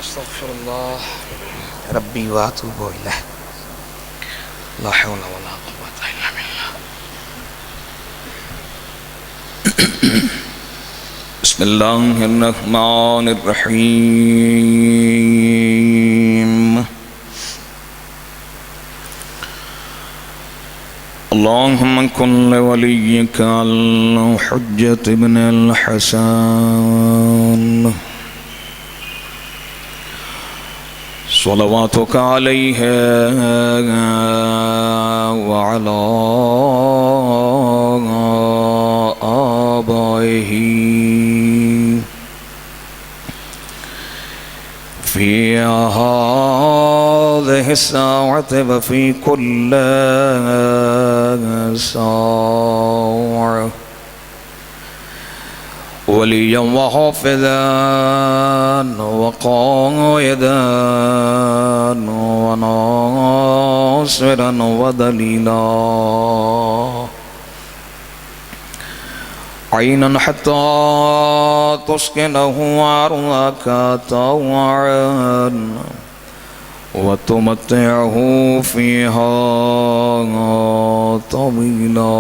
استغفر الله ربي واتوب اليه لا حول ولا قوة الا بالله. بسم الله الرحمن الرحيم. اللهم كن لوليك الحجة ابن الحسن صلواتك عليه وعلى آبائه في هذه الساعة وفي كل ساعة وليا وحافظا وقائدا وناصرا ودليلا عينا حتى تسكنه أرضك طوعا وتمتعه فيها طويلا.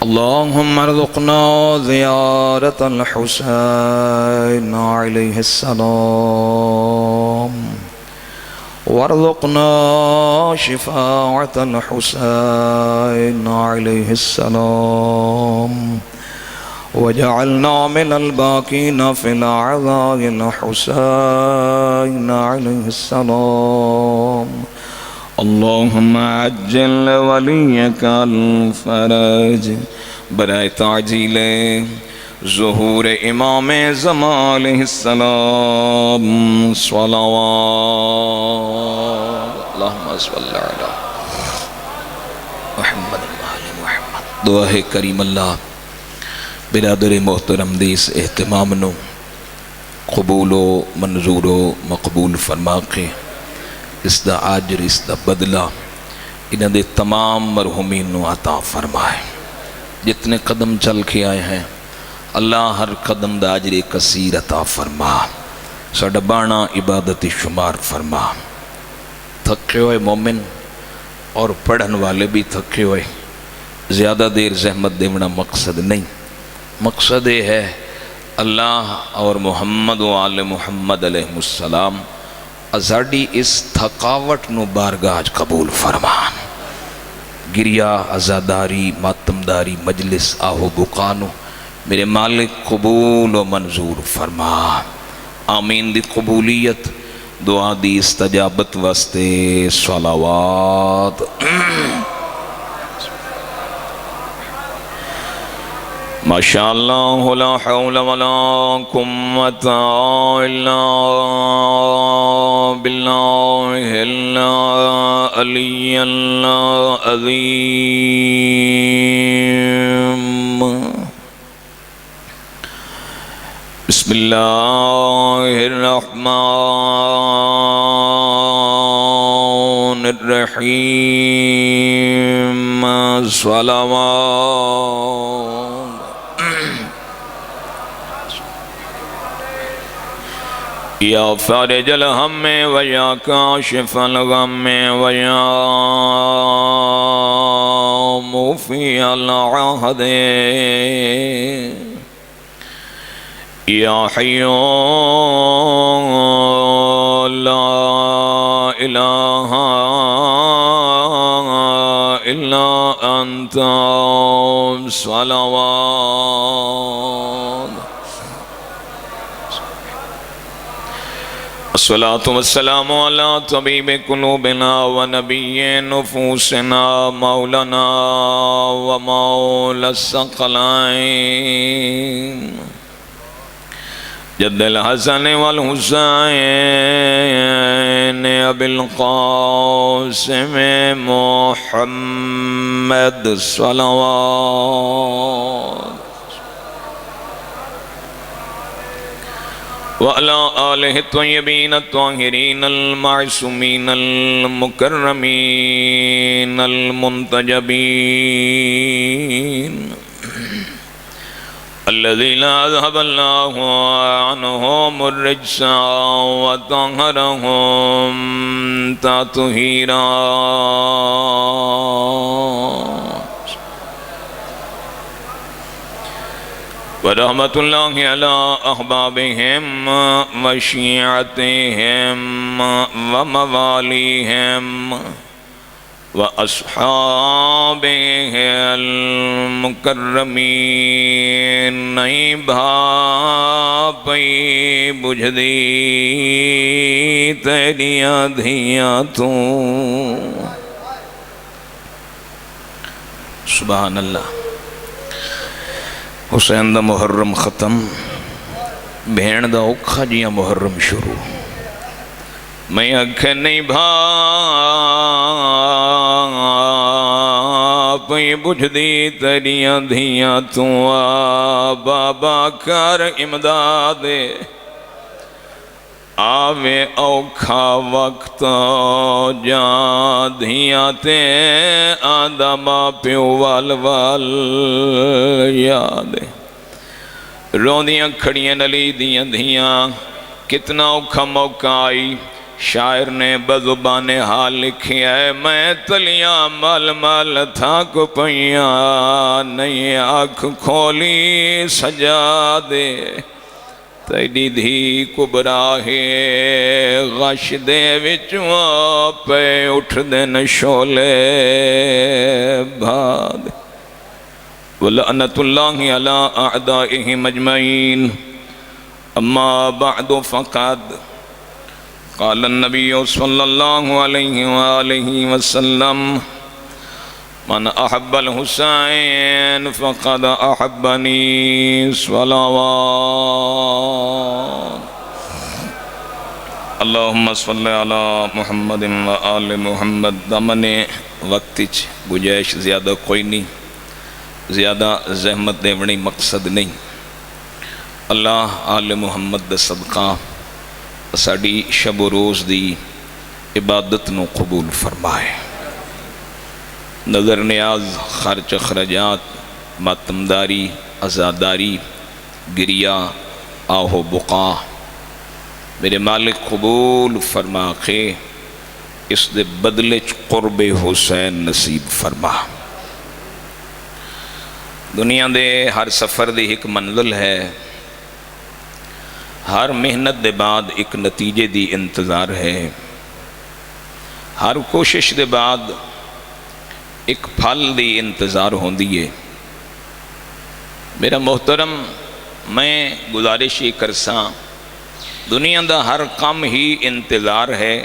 اللهم ارزقنا زيارة الحسين عليه السلام وارزقنا شفاعة الحسين عليه السلام وجعلنا من الباقين في الأعذار الحسين عليه السلام. اللهم عجل وليك الفرج برائے تعجیل ظہور امام زمان علیہ السلام صلوات اللہم صلی علی محمد محمد. دعا ہے کریم اللہ برادر محترم دیس اہتمام نو قبول و منظور و مقبول فرما کے اس دا آجر اس دا بدلہ انہاں دے تمام مرحومین نو عطا فرمائے. جتنے قدم چل کے آئے ہیں اللہ ہر قدم دا آجر کثیر عطا فرما. ساڈا بانا عبادت شمار فرما. تھکے ہوئے مومن اور پڑھن والے بھی تھکے ہوئے. زیادہ دیر زحمت دیونا مقصد نہیں. مقصد یہ ہے اللہ اور محمد و آل محمد علیہ السلام ازاڑی اس تھکاوٹ نو بارگاہ قبول فرمان. گریا ازاداری ماتمداری مجلس آہو بکانو میرے مالک قبول و منظور فرما. آمین دی قبولیت دعا دی استجابت واسطے صلوات. ماشاءاللہ لا حول ولا قوة الا باللہ العلی العظیم. بسم اللہ الرحمن الرحیم. صلوات. یا فارج الہم و یا کاشف الغم و یا موفی العہد یا حی لا الہ الا انت. صلوات. الصلاة والسلام على طبيب قلوبنا ونبي نفوسنا مولانا ومولى الثقلين جد الحسن والحسين أبي القاسم محمد. صلوات. وعلى آله الطيبين الطاهرين المعصومين المكرمين المنتجبين الذين أذهب الله عنهم عنهم الرجس وطهرهم تطهيرا ورحمة الله على أحبابهم وشيعتهم ومواليهم وأصحابه المكرمين نہیں بھاپی بجھ دی تیریاں دھیاں تو سبحان اللہ حسین دا محرم ختم بھین دا اوکھا جیاں محرم شروع میں اکھ نہیں بھاپی بجھ دی تیریاں دھیاں تو بابا کر امداد آوے اوکھا وقت جان دھیاں تے آدھا ماں پیو وال وال یاد روندیاں کھڑیاں نلی دیاں دھیاں کتنا اوکھا موقع آئی شاعر نے بزبان حال لکھی ہے میں تلیاں مال مال تھا کو پئیاں نہیں آنکھ کھولی سجا دے تیری دھی کبراہے غش دے وچوں پہ اٹھ دن شولے بھاد وَلَعْنَةُ اللَّهِ عَلَىٰ أَعْدَائِهِمْ أَجْمَعِينَ أما بعد فقد قال النبي صلى الله عليه وآله وسلم من أحب الحسين فقد أحبني صلوات اللهم صل على محمد وآل محمد دمنے وقتچ گجائش زیادہ کوئی نہیں زیادہ زحمت دیونی مقصد نہیں اللہ آل محمد دا صدقہ ساڑی شب و روز دی عبادت نو قبول فرمائے نظر نیاز خرچ اخراجات ماتمداری عزاداری گریہ آہو بقا میرے مالک قبول فرما کے اس دے بدلے قرب حسین نصیب فرما دنیا دے ہر سفر دی ایک منزل ہے ہر محنت دے بعد ایک نتیجے دی انتظار ہے ہر کوشش دے بعد ایک پھل دی انتظار ہوندی ہے میرا محترم میں گزارش ہی کرساں دنیا دا ہر کام ہی انتظار ہے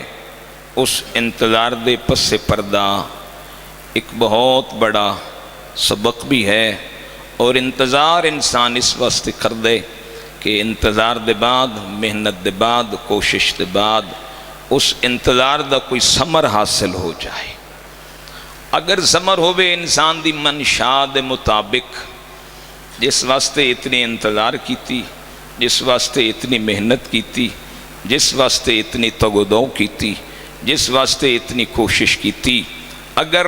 اس انتظار دے پس پردہ ایک بہت بڑا سبق بھی ہے اور انتظار انسان اس واسطے کر دے کہ انتظار دے بعد محنت دے بعد کوشش دے بعد اس انتظار دا کوئی ثمر حاصل ہو جائے اگر ثمر ہوئے انسان دی منشا دے مطابق جس واسطے اتنی انتظار کیتی جس واسطے اتنی محنت کیتی جس واسطے اتنی تگودو کیتی جس واسطے اتنی کوشش کیتی اگر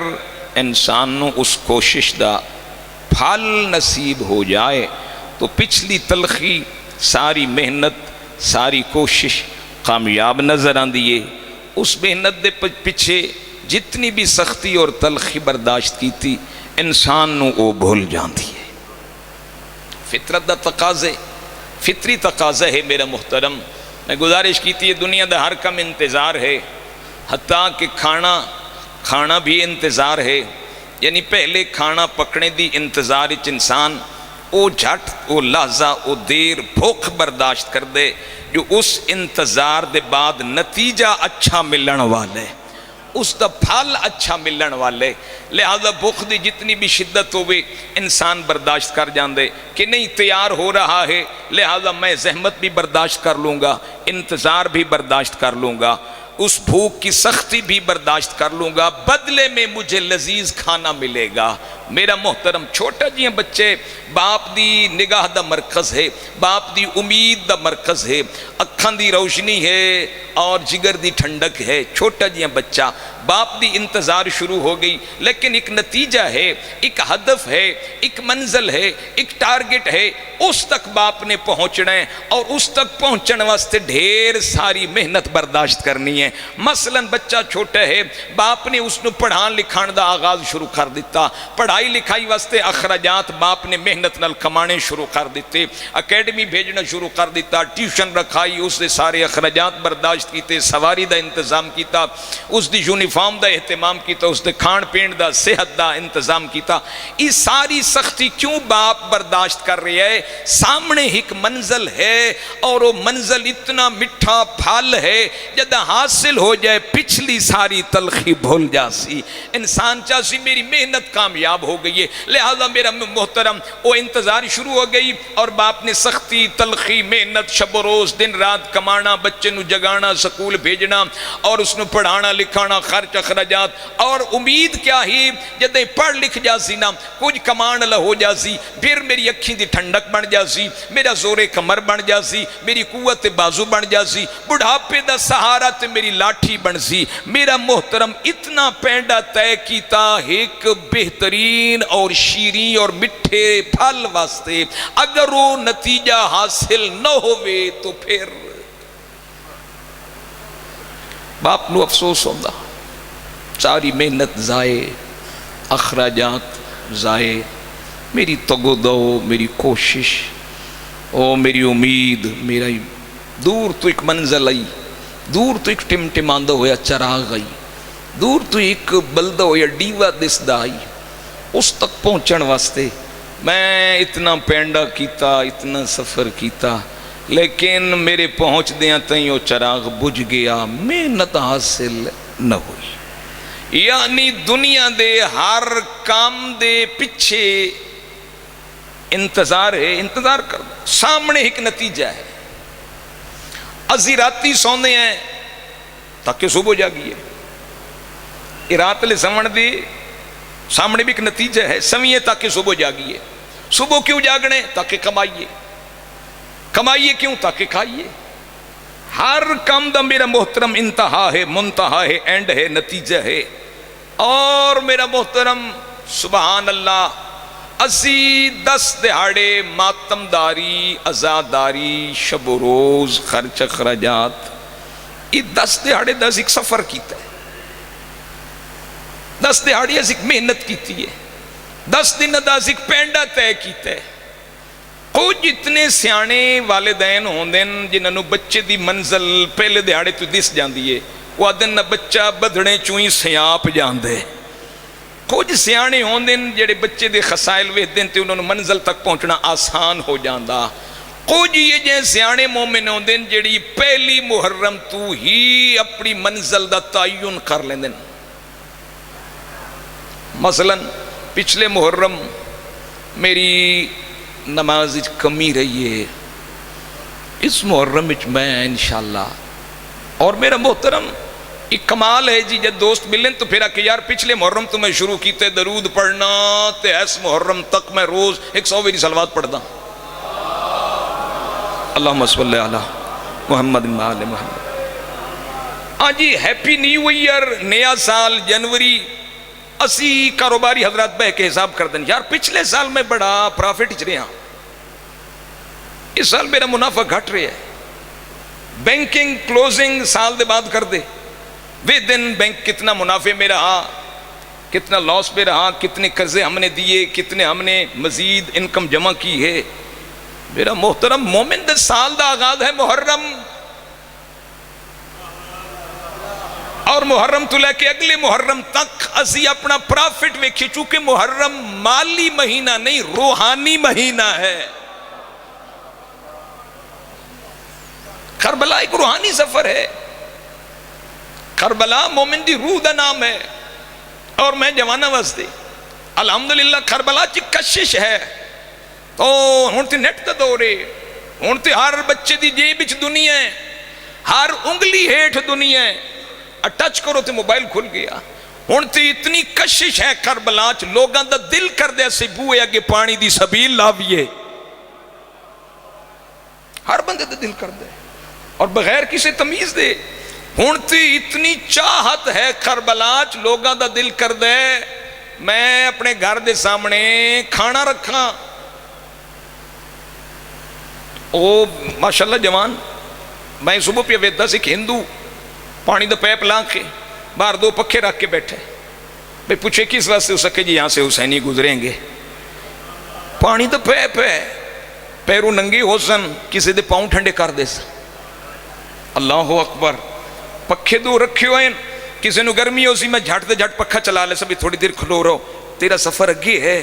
انسان نو اس کوشش دا پھل نصیب ہو جائے تو پچھلی تلخی ساری محنت ساری کوشش کامیاب نظر آن دیئے اس محنت دے پچھے جتنی بھی سختی اور تلخی برداشت کی تھی انسان نو او بھول جان دیئے فطرت دا تقاضے فطری تقاضہ ہے میرا محترم میں گزارش کی تھی دنیا دا ہر کم انتظار ہے حتیٰ کہ کھانا بھی انتظار ہے یعنی پہلے کھانا پکنے دی انتظار اچ انسان او جھٹ او لحظہ او دیر بھوک برداشت کر دے جو اس انتظار دے بعد نتیجہ اچھا ملن والے اس دا پھل اچھا ملن والے لہذا بھوک دی جتنی بھی شدت ہوئے انسان برداشت کر جان دے کہ نہیں تیار ہو رہا ہے لہذا میں زحمت بھی برداشت کر لوں گا انتظار بھی برداشت کر لوں گا اس بھوک کی سختی بھی برداشت کر لوں گا بدلے میں مجھے لذیذ کھانا ملے گا میرا محترم چھوٹا جیاں بچے باپ دی نگاہ دا مرکز ہے، باپ دی امید دا مرکز ہے، اکھاں دی روشنی ہے اور جگر دی ٹھنڈک ہے۔ چھوٹا جیاں بچہ باپ دی انتظار شروع ہو گئی، لیکن ایک نتیجہ ہے، ایک ہدف ہے، ایک منزل ہے، ایک ٹارگٹ ہے، اس تک باپ نے پہنچنا ہے اور اس تک پہنچن واسطے ڈھیر ساری محنت برداشت کرنی ہے۔ مثلا بچہ چھوٹا ہے، باپ نے اس نو پڑھان لکھان دا آغاز شروع کر دیتا، پڑھائی لکھائی واسطے اخراجات باپ نے محنت نال کمانے شروع کر دیتے، اکیڈمی بھیجنا شروع کر دیتا، ٹیوشن رکھائی، اس دے سارے اخراجات برداشت کیتے، سواری دا انتظام کیتا، اس دی یونیفارم دا اہتمام کیتا، اس دے کھان پین دا صحت دا انتظام کیتا۔ یہ ساری سختی کیوں باپ برداشت کر رہی ہے؟ سامنے ایک منزل ہے اور وہ منزل اتنا مٹھا پھل ہے جب حاصل ہو جائے پچھلی ساری تلخی بھول جاسی، انسان چاہسی میری محنت کامیاب ہو گئی ہے، لہذا میرا محترم وہ انتظار شروع ہو گئی اور باپ نے سختی تلخی محنت شب و روز دن رات کمانا، بچے نو جگانا، سکول بھیجنا اور اس نو پڑھانا لکھانا، خرچ اخراجات، اور امید کیا ہی جب پڑھ لکھ جاسی نا کچھ کمان لہ ہو جاسی، پھر میری اکھیں دی ٹھنڈک بن جاسی، میرا زور کمر بن جاسی، میری قوت بازو بن جاسی، بڑھاپے دا سہارا تے میری لاٹھی بن سی۔ میرا محترم اتنا پینڈا طے کیتا ایک بہترین اور شیریں اور مٹھے پھل واسطے، اگر وہ نتیجہ حاصل نہ ہوئے تو پھر باپ نو افسوس ہوندہ، ساری محنت ضائع، اخراجات ضائع، میری تگو دو، میری کوشش، او میری امید، میرا دور تو ایک منزل آئی، دور تو ایک ٹمٹماندہ ہویا چراغ آئی، دور تو ایک بلدہ ہویا ڈیوہ دسدہ آئی، اس تک پہنچن واسطے میں اتنا پینڈا کیتا، اتنا سفر کیتا، لیکن میرے پہنچ دیاں تائیں وہ چراغ بجھ گیا، محنت حاصل نہ ہوئی۔ یعنی دنیا دے ہر کام دے پیچھے انتظار ہے، انتظار کر دو، سامنے ایک نتیجہ ہے۔ ازی راتی سونے ہیں تاکہ صبح جاگیے، رات لے سمن دے سامنے بھی ایک نتیجہ ہے، سویے تاکہ صبح جاگیے۔ صبح کیوں جاگنے؟ تاکہ کمائیے، کمائیے کیوں؟ تاکہ کھائیے۔ ہر کام دا میرا محترم انتہا ہے، منتہا ہے، اینڈ ہے، نتیجہ ہے۔ اور میرا محترم سبحان اللہ، اسی 10 دہاڑے ماتم داری، عزاداری، شب و روز، خرچ اخراجات، یہ 10 دہاڑے 10 ایک سفر کیتا ہے، 10 دہاڑی ایک محنت کیتی ہے، 10 دن 10 ایک پینڈا طے کیتا ہے۔ کچھ اتنے سیانے والدین ہوندن جنہوں بچے دی منزل پہلے دہاڑے تو دس جاندی ہے، وہ آدن نہ بچہ بدھڑے چوئیں سیاپ جاندے۔ کچھ سیانے ہوندن جڑے بچے دے خسائل ویدن تے انہوں نے منزل تک پہنچنا آسان ہو جاندہ۔ کچھ یہ جائے سیانے مومن ہوندن جڑی پہلی محرم تو ہی اپنی منزل دا تعین کر لیندن۔ مثلا پچھلے محرم میری نماز کمی رہی ہے، اس محرم وچ میں انشاءاللہ، اور میرا محترم ایک کمال ہے جی جب دوست ملن تو پھر کہ یار پچھلے محرم تو میں شروع کیتے درود پڑھنا تے اس محرم تک میں روز 100 ویری صلوات پڑھدا، اللہم صلی علی محمد آل محمد۔ ہاں جی ہیپی نیو ایئر، نیا سال جنوری، اسی کاروباری حضرات بہ کے حساب کر دیں، یار پچھلے سال میں بڑا پرافٹ چ رہا، اس سال میرا منافع گھٹ رہا ہے، بینکنگ کلوزنگ سال دے بعد کر دے، وہ دن بینک کتنا منافع میں رہا، کتنا لاس میں رہا، کتنے قرضے ہم نے دیے، کتنے ہم نے مزید انکم جمع کی ہے۔ میرا محترم مومن دے سال دا آغاز ہے محرم، اور محرم تو لے کے اگلے محرم تک اسی اپنا پرافٹ ویکھی، چونکہ محرم مالی مہینہ نہیں روحانی مہینہ ہے۔ کربلا ایک روحانی سفر ہے، کربلا مومن دی روح دا نام ہے، اور میں جوانا واسطے الحمدللہ کربلا چی کشش ہے۔ تو ہونتے نیٹ دا دورے، ہونتے ہر بچے دی جیب وچ دنیا ہے، ہر انگلی ہیٹھ دنیا ہے، ٹچ کرو تو موبائل کھل گیا، ہن تے اتنی کشش ہے کربلا چ لوگاں دا دل کردے اسی بوئے اگے پانی دی سبیل لاویے، ہر بندے دا دل کردے اور بغیر کسی تمیز دے۔ ہن تے اتنی چاہت ہے کربلا چ لوگاں دا دل کردے میں اپنے گھر دے سامنے کھانا رکھاں، او ماشاءاللہ جوان میں صبح پہ ویدہ سے کہ ہندو پانی دا پیپ لاں کے باہر دو پکھے رکھ کے بیٹھے، بھئی پوچھے کس واسطے ہو سکے جی یہاں سے حسینی گزریں گے، پانی دا پیپ ہے، پیرو ننگی ہو سن کسی دے پاؤں ٹھنڈے کر دے سن، اللہ اکبر، پکھے دو رکھے ہوئے ہیں، کسی نو گرمی ہو سی میں جھٹ دے جھٹ پکھا چلا لے سبھی تھوڑی دیر کھلو رہو، تیرا سفر اگے ہے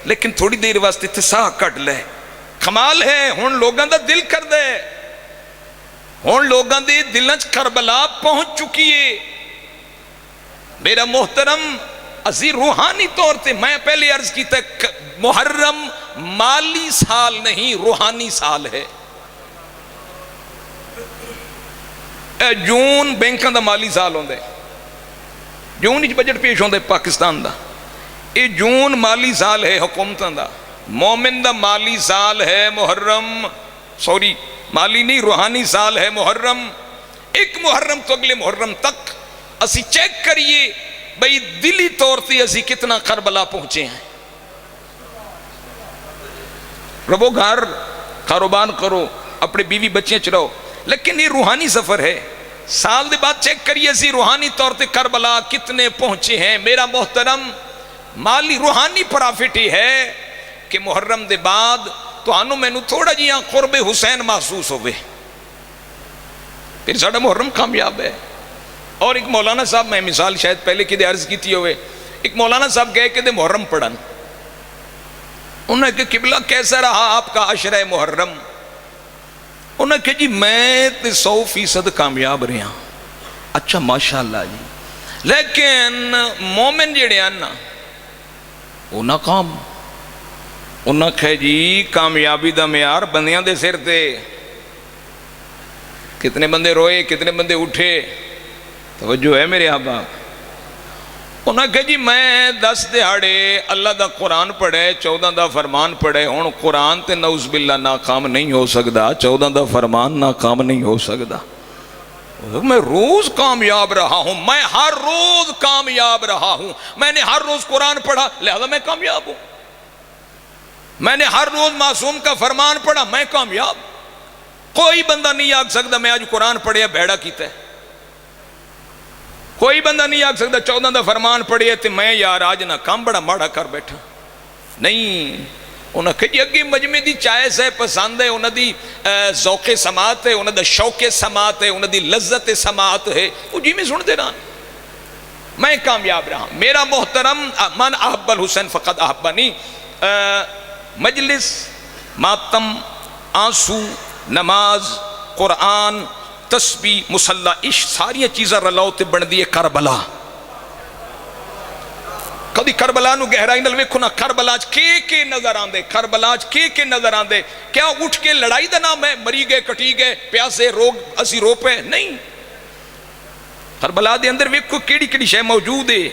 لیکن تھوڑی دیر واسطے تے ساہ کٹ لے، کمال ہے۔ ہن لوگاں دا دل کر دے، ہن لوگاں دے دلنچ کربلا پہنچ چکی ہے۔ میرا محترم اسی روحانی طور تے میں پہلے عرض کیتا ہے محرم مالی سال نہیں روحانی سال ہے، جون بینکاں دا مالی سال ہوندے، جون وچ بجٹ پیش ہوندے پاکستان دا، اے جون مالی سال ہے حکومتاں دا، مومن دا مالی سال ہے محرم، سوری مالی نہیں روحانی سال ہے محرم۔ ایک محرم تو اگلے محرم تک اسی چیک کریے بھئی دلی طور تے اسی کتنا کربلا پہنچے ہیں، ربو گھر کاروبار کرو اپنے بیوی بچے چلاؤ، لیکن یہ روحانی سفر ہے، سال دے بعد چیک کریے اسی روحانی طور تے کربلا کتنے پہنچے ہیں۔ میرا محترم مالی روحانی پرافٹ ہی ہے کہ محرم دے بعد تو آنو میں نو تھوڑا جیاں قرب حسین محسوس ہوئے، پھر ساڑھا محرم کامیاب ہے۔ اور ایک مولانا صاحب، میں مثال شاید پہلے کی دے عرض کی تھی ہوئے، ایک مولانا صاحب گئے کہ دے محرم پڑھن، انہوں نے کہا قبلہ کیسا رہا آپ کا عشرہ محرم؟ انہوں نے کہا جی میں تے 100% کامیاب رہا۔ اچھا ماشاءاللہ جی، لیکن مومن جڑے ہیں نا وہ ناکام، انہوں نے کہا جی کامیابی دا معیار بندیاں دے سر تے، کتنے بندے روئے کتنے بندے اٹھے، توجہ ہے میرے احباب؟ انہوں نے کہا جی میں 10 دہاڑے اللہ دا قرآن پڑھے، 14 دا فرمان پڑھے، ہون قرآن تے نعوذ باللہ ناکام نہیں ہو سکتا، 14 دا فرمان ناکام نہیں ہو سکتا، میں روز کامیاب رہا ہوں، میں ہر روز کامیاب رہا ہوں، میں نے ہر روز قرآن پڑھا لہذا میں کامیاب ہوں، میں نے ہر روز معصوم کا فرمان پڑھا میں کامیاب۔ کوئی بندہ نہیں آگ سکتا میں آج قرآن پڑھیا بھیڑا کیتا ہے، کوئی بندہ نہیں آگ سکتا 14 دا فرمان پڑھیا تے میں یار آج نہ کام بڑا ماڑا کر بیٹھا، نہیں۔ انہوں نے کہا اگی مجمع دی چائس ہے، پسند ہے، انہوں دی ذوق سماعت ہے، انہوں دا شوق سماعت ہے، انہوں دی لذت سماعت ہے، وہ جی میں سن دے رہا میں کامیاب رہا۔ میرا محترم من احب الحسین فقط احبنی، مجلس ماتم آنسو نماز قرآن تسبیح مصلی عشق ساری چیزیں رلاؤ تے بن دیئے کربلا۔ کدی کربلا نو گہرائی نال ویکھو نا، کربلا چ کے نظر آندے، کربلا چ کے نظر آندے، کیا اٹھ کے لڑائی دا نام ہے مری گئے کٹی گئے پیاسے روگ اسی رو پے؟ نہیں، کربلا دے اندر ویکھو کیڑی کیڑی شے موجود ہے،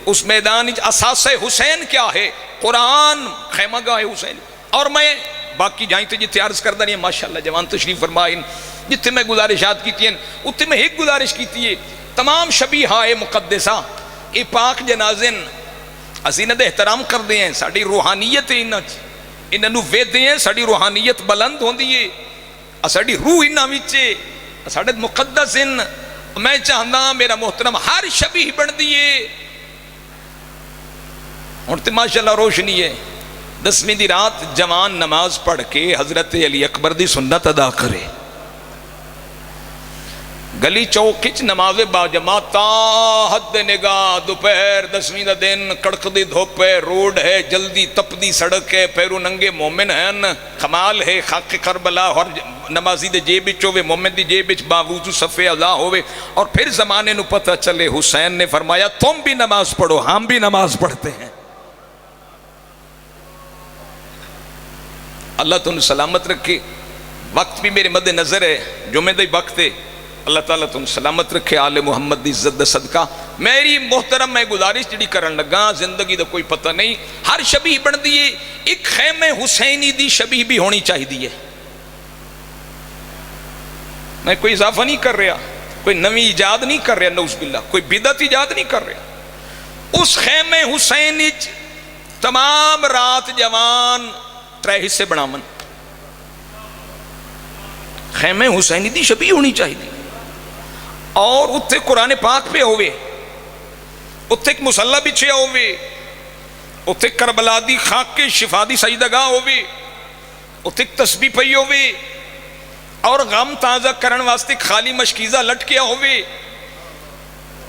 اس میدان اساس حسین کیا ہے؟ قرآن، خیمہ گاہ حسین۔ اور میں باقی جائیں تو جتنے عرض کردہ نہیں ہے ماشاءاللہ جوان تشریف فرمائیں، جتنے میں گزارشات کیتی ہیں اتنے میں ایک گزارش کیتی ہے، تمام شبیہہ مقدسہ اے پاک جنازن اسی نہ دے احترام کر دے ہیں، ساڑی روحانیت انہاں نو ویدے ہیں، ساڑی روحانیت بلند ہون دیئے، ساڑی روح انہاں وچے، ساڑے مقدس ان، میں چاہنا میرا محترم ہر شبیہ بن دیئے، اور تے ماشاءاللہ روشنی ہے، 10ویں دی رات جوان نماز پڑھ کے حضرت علی اکبر دی سنت ادا کرے، گلی چوکچ نماز با جماعت تا حد نگاہ دوپہر 10ویں دا دن کڑک دی دھوپ ہے، روڈ ہے، جلدی تپدی سڑک ہے، پیرو ننگے مومن ہیں، کمال ہے، خاک کربلا اور نمازی دے جیب وچ ہوے، مومن دی جیب وچ باوضو صفے ادا ہوے، اور پھر زمانے نو پتہ چلے حسین نے فرمایا تم بھی نماز پڑھو ہم بھی نماز پڑھتے ہیں۔ اللہ تم سلامت رکھے، وقت بھی میرے مد نظر ہے، جمعہ دا وقت ہے، اللہ تعالیٰ تم سلامت رکھے، آل محمد دی عزت دا صدقہ میری محترم میں گزارش جڑی کرن لگا، زندگی دا کوئی پتہ نہیں، ہر شبیہ بن دیئے، ایک خیمہ حسینی دی شبیہ بھی ہونی چاہی دیئے. میں کوئی اضافہ نہیں کر رہا، کوئی نوی ایجاد نہیں کر رہا، نعوذ باللہ، کوئی بدعت ایجاد نہیں کر رہا. اس خیمہ حسینی تمام رات جوان 3 حصے بنامن. خیمہ حسینی دی شبیہ ہونی چاہی دی، اور اتھے قرآن پاک پہ ہوئے، اتھے ایک مسلح بچھے ہوئے، اتھے کربلا دی خاک کے شفا دی سجدگاہ ہوئے، اتھے ایک تسبیح پئی ہوئے، اور غم تازہ کرن واسطے خالی مشکیزہ لٹکیا ہوئے.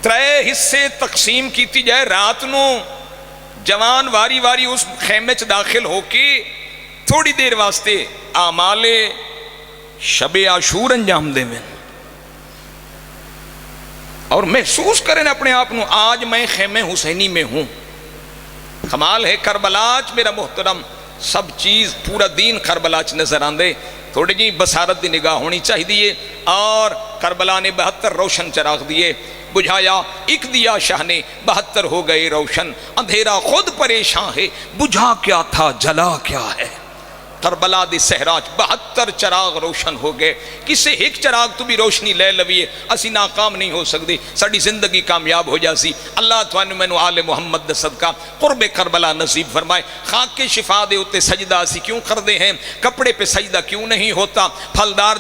3 حصے تقسیم کیتی جائے رات نو، جوان واری واری اس خیمے چ داخل ہو کے تھوڑی دیر واسطے اعمال شب عاشور انجام دے میں، اور محسوس کریں اپنے آپ نو آج میں خیمہ حسینی میں ہوں. کمال ہے کربلا چ میرا محترم، سب چیز پورا دین کربلا چ نظر آندے. تھوڑی جی بصارت دی نگاہ ہونی چاہیے. اور کربلا نے 72 روشن چراغ دیے، بجھایا ایک دیا شاہ نے 72 ہو گئے روشن. اندھیرا خود پریشان ہے، بجھا کیا تھا جلا کیا ہے. کربلا دی صحرا 72 چراغ روشن ہو گئے. کسے ایک چراغ تو بھی روشنی لے لویے، اسی ناکام نہیں ہو سکتے، ساڑی زندگی کامیاب ہو جاسی. اللہ تعالیٰ میں آل محمد صدقہ قرب کربلا نصیب فرمائے. خاک کے شفا دے ہوتے سجدہ اسی کیوں کردے ہیں؟ کپڑے پہ سجدہ کیوں نہیں ہوتا؟ پھلدار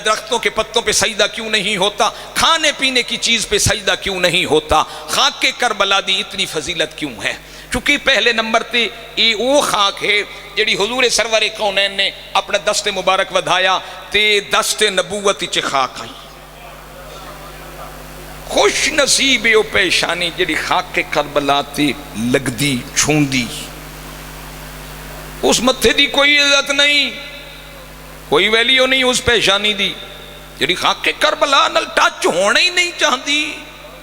درختوں کے پتوں پہ سجدہ کیوں نہیں ہوتا؟ کھانے پینے کی چیز پہ سجدہ کیوں نہیں ہوتا؟ خاک کے کربلا دی اتنی فضیلت کیوں ہے؟ چونکہ پہلے نمبر تے یہ وہ خاک ہے جڑی حضور سرور کونین نے اپنا دست مبارک ودھایا تے دست نبوت چ خاک آئی. خوش نصیب او پیشانی جڑی خاک کے کربلا تے لگ دی چھوندی. اس متھے دی کوئی عزت نہیں، کوئی ویلیو نہیں اس پیشانی دی جڑی خاک کے کربلا نال ٹچ ہونا ہی نہیں چاہتی.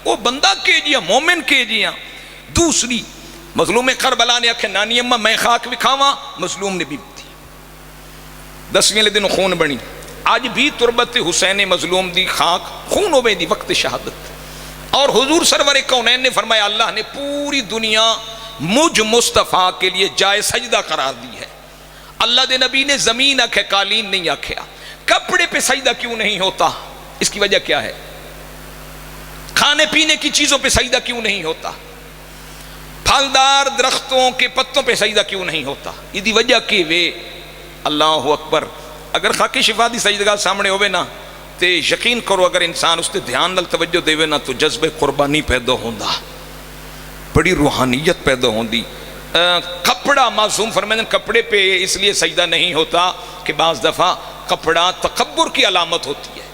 وہ بندہ کے جیاں، مومن کے جیاں. دوسری مظلوم کربلا نے آکھے نانی اماں میں خاک بکھاواں، مظلوم نے بھی دی. 10ویں دن خون بنی. آج بھی تربت حسین مظلوم دی خاک خون ہوئے دی وقت شہادت. اور حضور سرور کونین نے فرمایا اللہ نے پوری دنیا مجھ مصطفیٰ کے لیے جائے سجدہ قرار دی ہے. اللہ دے نبی نے زمین آکھے، قالین نہیں آکھیا. کپڑے پہ سجدہ کیوں نہیں ہوتا؟ اس کی وجہ کیا ہے؟ کھانے پینے کی چیزوں پہ سجدہ کیوں نہیں ہوتا؟ پھلدار درختوں کے پتوں پہ سجدہ کیوں نہیں ہوتا؟ یہ دی وجہ کہ وے اللہ اکبر. اگر خاک شفا دی سجدگاہ سامنے ہوئے نا تے یقین کرو اگر انسان اس تے دھیان نال توجہ دے نا تو جذب قربانی پیدا ہوندا، بڑی روحانیت پیدا ہوندی. کپڑا معصوم فرمائیں کپڑے پہ اس لیے سجدہ نہیں ہوتا کہ بعض دفعہ کپڑا تکبر کی علامت ہوتی ہے.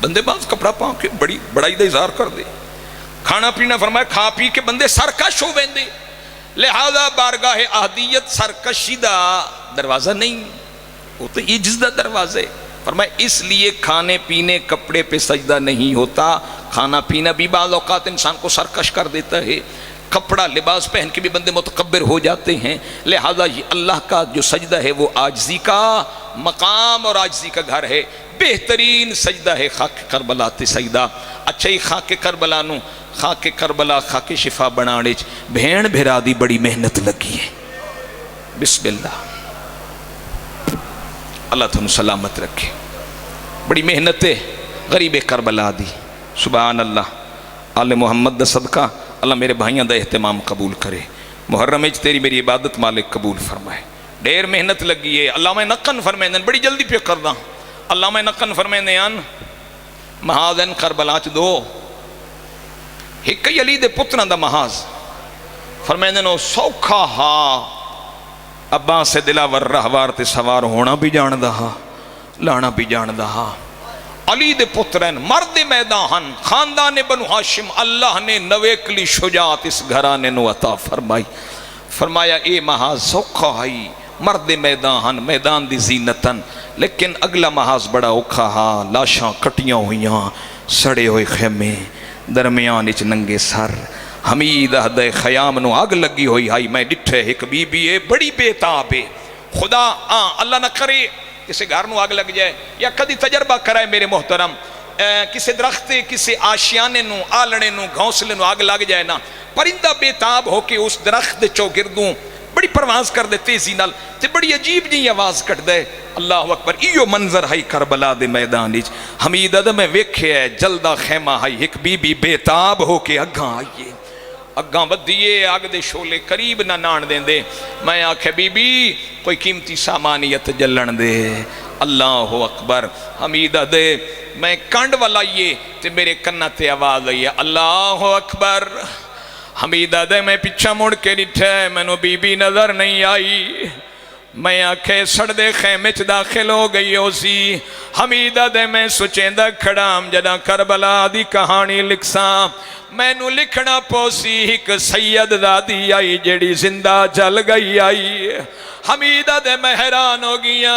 بندے بعض کپڑا پاؤں کے بڑائی دا اظہار کر دے. کھانا پینا فرمایا کھا پی کے بندے سرکش ہو ویندے، لہذا بارگاہ احدیت سرکشی دا دروازہ نہیں، وہ تو عجز دا دروازہ ہے. فرمایا اس لیے کھانے پینے کپڑے پہ سجدہ نہیں ہوتا. کھانا پینا بھی بعض اوقات انسان کو سرکش کر دیتا ہے، کپڑا لباس پہن کے بھی بندے متکبر ہو جاتے ہیں. لہذا یہ اللہ کا جو سجدہ ہے وہ عاجزی کا مقام اور عاجزی کا گھر ہے. بہترین سجدہ ہے خاک کربلا تے سجدہ. اچھا ہی خاک کربلا نو خاک کربلا خاک شفا بنانے بھین بھرا دی بڑی محنت لگی ہے. بسم اللہ، اللہ تم سلامت رکھے. بڑی محنت ہے غریب کربلا دی. سبحان اللہ. آل محمد دا صدقہ اللہ میرے بھائیاں دا اہتمام قبول کرے. محرم اچ تیری میری عبادت مالک قبول فرمائے. ڈیر محنت لگی ہے. علامہ نقن فرمائیں بڑی جلدی پہ کر دا. علامہ نقن فرمائیں محاذن کربلا چ دو ایک علی دے پتران دا محاذ فرمائیں نو سوکھا ہا اباں سے دلاور رہوار تے سوار ہونا بھی جان دا ہا لانا بھی جان دا ہا. علی دے پترین مرد میدان خاندان بنو ہاشم اللہ نے نویکلی شجاعت اس گھرانے نو عطا فرمائی. فرمایا اے محاذ سوکھا ہائی مرد میدان میدان دی زینتن، لیکن اگلا محاذ بڑا اوکھا ہا لاشاں کٹیاں ہویاں سڑے ہوئے خیمے درمیان اچ ننگے سر حمید اہدہ خیام نو آگ لگی ہوئی ہائی. میں ڈٹھے ایک بی بی ہے بڑی بے تاب ہے. خدا اللہ نہ کرے کسی گھر نو آگ لگ جائے یا کدی تجربہ کرائے میرے محترم. کسی درخت کسی آشیانے نو آلنے نو گھونسلے نو آگ لگ جائے نا پرندہ بےتاب ہو کے اس درخت چو گردوں بڑی پرواز کر دے تیزی نال تے بڑی عجیب جی آواز کٹ دے اللہ اکبر ایو منظر ہے کربلا دے میدان وچ حمید میں ویکھیا جلدا خیمہ ہے ایک بی بی بےتاب ہو کے اگاں آئیے اگاں ودیے آگ دے شولے قریب نہ نان دیں دے میں آکھے بی بی کوئی قیمتی سامانیت جلن دے اللہ اکبر حمیدہ دے میں کانڈ والا یہ تے میرے کنہ تے آواز آئیے اللہ اکبر حمیدہ دے میں پیچھا مڑ کے نٹھے میں نو بی بی نظر نہیں آئی میں آنکھیں سڑ دے خیمے چ داخل ہو گئی ہو سی حمیدہ دے میں سچیندہ کھڑام جدا کربلا دی کہانی لکھساں میں نو لکھنا پوسی ایک سید دادی آئی جیڑی زندہ جل گئی آئی حمیدہ دے میں حیران ہو گیا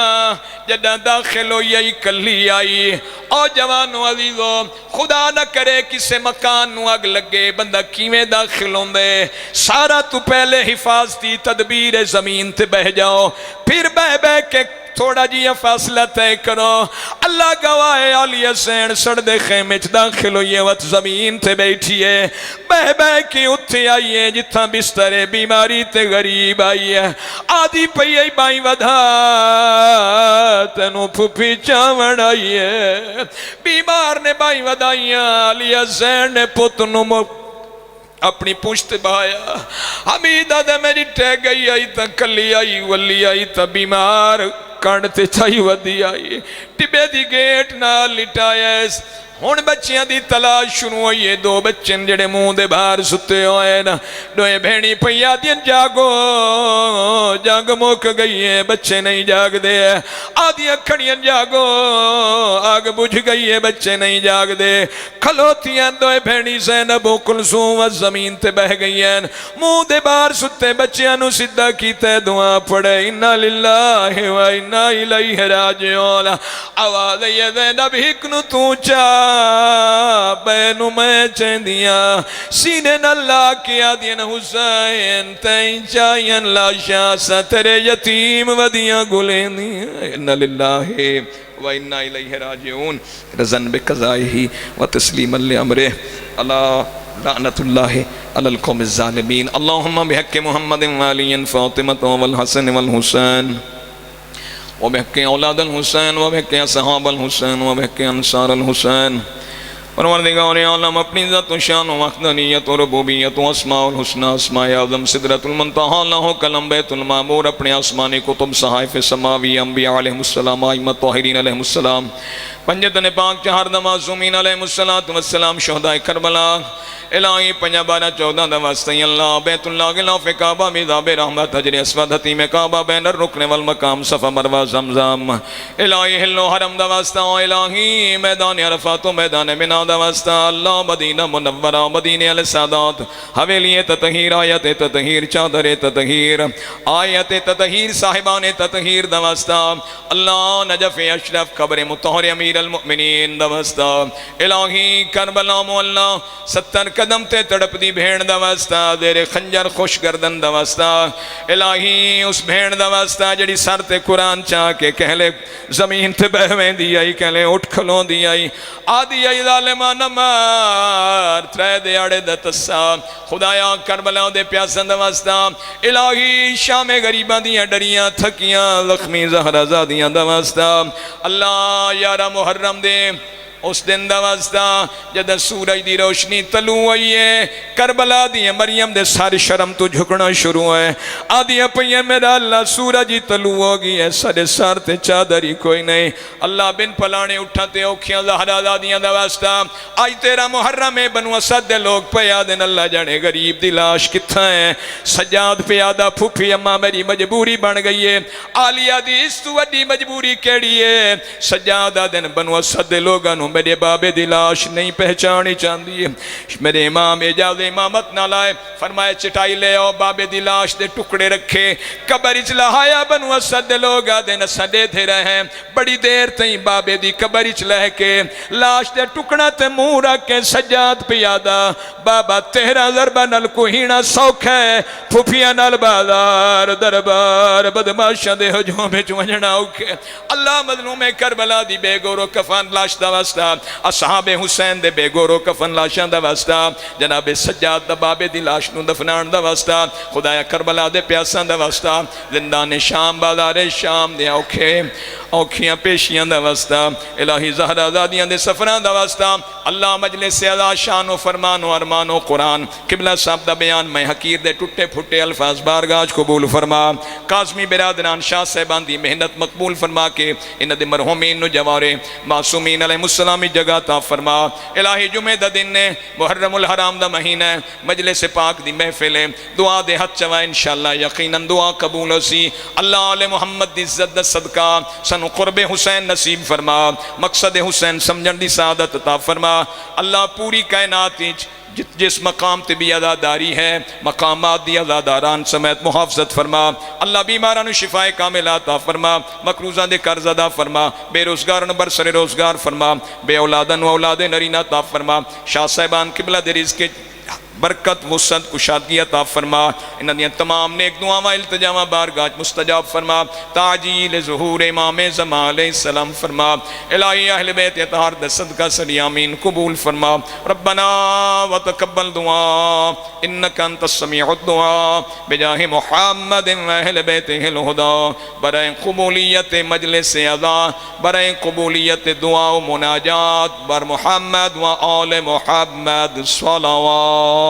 جدہ داخل ہو یہی کلی آئی او جوانو عزیزو خدا نہ کرے کسے مکان نو اگ لگے بندہ کیویں داخل ہوں دے سارا تو پہلے حفاظتی تدبیر زمین تے بہ جاؤ پھر بہ بہ کے تھوڑا جی فاصلہ تے کرو اللہ گواہ علی حسین سڑ دے خیمے چ داخل ہوئیے وقت زمین تے بیٹھیے بہ بہ کے اتھے آئیے جتھا بسترے بیماری تے غریب آئیے آدھی پئی بائی ودھا تینو پھپی چاوڑ آئیے بیمار نے بائی ودھائیاں علی حسین نے پتنو اپنی پوشت بھایا حمیدہ دے میری ٹے گئی آئی تا کلی آئی ولی آئی تا بیمار کانڈتے چاہی ودی آئی ٹبے دی گیٹ نہ لٹائیس ہون بچیاں دی تلاش شروع ہوئی دو بچن جڑے منہ دے باہر ستے ہوئے نا دوئے بھینی پیا دین جاگو جاگ موک گئی ہے بچے نہیں جاگ دے آدھی اکھڑیاں جاگو آگ بجھ گئی ہے بچے نہیں جاگ دے کھلوتیاں دوئے بھینی زینب و کلثوم و زمین تے بہ گئی ہیں منہ دے باہر ستے بچیاں نو سدھا کیتے دعا پڑے انا للہ و انا الیہ راجعون آواز یہ زینب ہکنو تو چاہ بینو میں چندیاں سینے ناللہ کیا دین حسین تین چاہین لاشا سترے یتیم ودیاں گلیں دیاں انا للہ وَإِنَّا إِلَيْهِ رَاجِعُونَ رضن بقضائه وتسلیما لأمره اللہ لعنت اللہ علی القوم الظالمین اللہم بحق محمد وعلی فاطمة والحسن والحسین وبحق اولاد الحسین وبحق اصحاب الحسین وبحق انصار الحسین پروردگار عالم اپنی ذات و شان و وحدانیت و ربوبیت و اسماء الحسنى اسماء اعظم سدرۃ المنتہی اللہ کلم بیت المعمور اپنے آسمانی کتب صحائف سماوی انبیاء علیہ السلام ائمہ طاہرین علیہ السلام پنجتن پاک چہار معصومین علیہ السلام شہداء کربلا الہی 5 12 14 دواستی اللہ بیت اللہ غلاف کعبہ مذاب رحمت حجر اسود حتیم کعبہ بین الرکن والمقام صفا مروہ زمزم الہی حل و حرم دواستا الہی میدان عرفات و میدان منا دواستا اللہ مدینہ منورہ مدینہ السادات حویلی تطہیر آیت تطہیر چادر تطہیر آیت تطہیر صاحبان تطہیر دواستا اللہ نجف اشرف قبر مطہر امیر المؤمنین دواستا الہی کربلا مولا 70 قدم تے تڑپ دی بھیڑ دا واسطہ دیر خنجر خوش گردن دا واسطہ الہی اس بھیڑ دا واسطہ جڑی سر تے قرآن چاہ کے کہلے زمین تے بہویں دی آئی کہلے اٹھ کھلوں دی آئی آدھی آئی ظالمان مار ترے دے آڑے دا تسا خدایا کربلا دے پیاسن دا واسطہ الہی شام غریبان دیاں ڈریاں تھکیاں زخمی زہرہ زادیاں دا واسطہ اللہ یارہ محرم دے اس دن دا واسطہ جدہ سورج دی روشنی تلو ہوئی ہے کربلا دی مریم دے ساری شرم تو جھکنا شروع ہے آدھی اپنی میرا اللہ سورج ہی تلو ہوگی ہے سارے سار تے چادری کوئی نہیں اللہ بن پلانے اٹھاتے اوکھیاں زہرہ دادیاں دا واسطہ آج تیرا محرم ہے بنو اسد دے لوگ پیادن اللہ جانے غریب دی لاش کتھا ہے سجاد پیادہ پھوپھی اماں میری مجبوری بن گئی ہے آلیہ دی اس تو وڈی مجبوری کیڑی ہے سجادہ دن بنو اسد دے لوگانوں میرے بابے دی لاش نہیں پہچانی چاندی ہے میرے امام اجاز امامت نہ لائے فرمائے چٹائی لے آؤ بابے دی لاش دے ٹکڑے رکھے قبر اچ لہایا بنو اسد دے لوگا دے نسدے تھے رہے بڑی دیر تھی بابے دی قبر اچ لہ کے لاش دے ٹکڑا تے منہ رکھ کے سجاد پیادا بابا تیرا ضربہ نل کوہینا سوکھ ہے پھوپیاں نل بازار دربار بدماشاں دے ہجوں میں چونجنا اوکھے اللہ مظلوم کربلا دی بے گورو کفان لاش دا واسطہ واسطہ اصحاب حسین دے بے گورو کفن لاشاں دا واسطہ جناب سجاد دا بابے دی لاش نو دفنان دا واسطہ خدایا کربلا دے پیاساں دا واسطہ زندان شام بازار شام دے اوکھیاں پیشیاں دا واسطہ الہی زہرہ زادیاں دے سفران دا واسطہ اللہ مجلس سے علا شان و فرمان و ارمان و قرآن قبلہ صاحب دا بیان میں حقیر دے ٹوٹے پھٹے الفاظ بارگاہ قبول فرما قاسمی برادران شاہ صاحبان دی محنت مقبول فرما کے انہ دے مرحومین نو جوارے معصومین علیہ السلامی جگہ تا فرما الہی جمعہ دا دن نے محرم الحرام دا مہینہ مجلس پاک دی محفل دعا دے حد چوا انشاءاللہ یقیناً دعا قبول ہوسی اللہ علیہ محمد دی عزت دا صدقہ سنو قرب حسین نصیب فرما مقصد حسین سمجھن دی سعادت عطا فرما اللہ پوری کائنات جس مقام تے بھی عزاداری ہے مقامات دی عزاداران سمیت محافظت فرما اللہ بیماران شفائے کامل عطا فرما مقروضہ دے قرض ادا فرما بے روزگارن برسر روزگار فرما بے اولادن و اولاد نرینہ عطا فرما شاہ صاحبان قبلہ دے رزق برکت وسعت کشادگی عطا فرما انہاں دیاں تمام نیک دعاواں التجاواں بارگاہ مستجاب فرما تعجیل ظہور امام زمان علیہ السلام فرما الہی اہل بیت اطہار دے صدقہ سری آمین قبول فرما ربنا وتقبل دعا انک انت السمیع الدعا بجاہ محمد و اہل بیتہ الہدا برائے قبولیت مجلس عزا برائے قبولیت دعا و مناجات بر محمد و آل محمد صلوات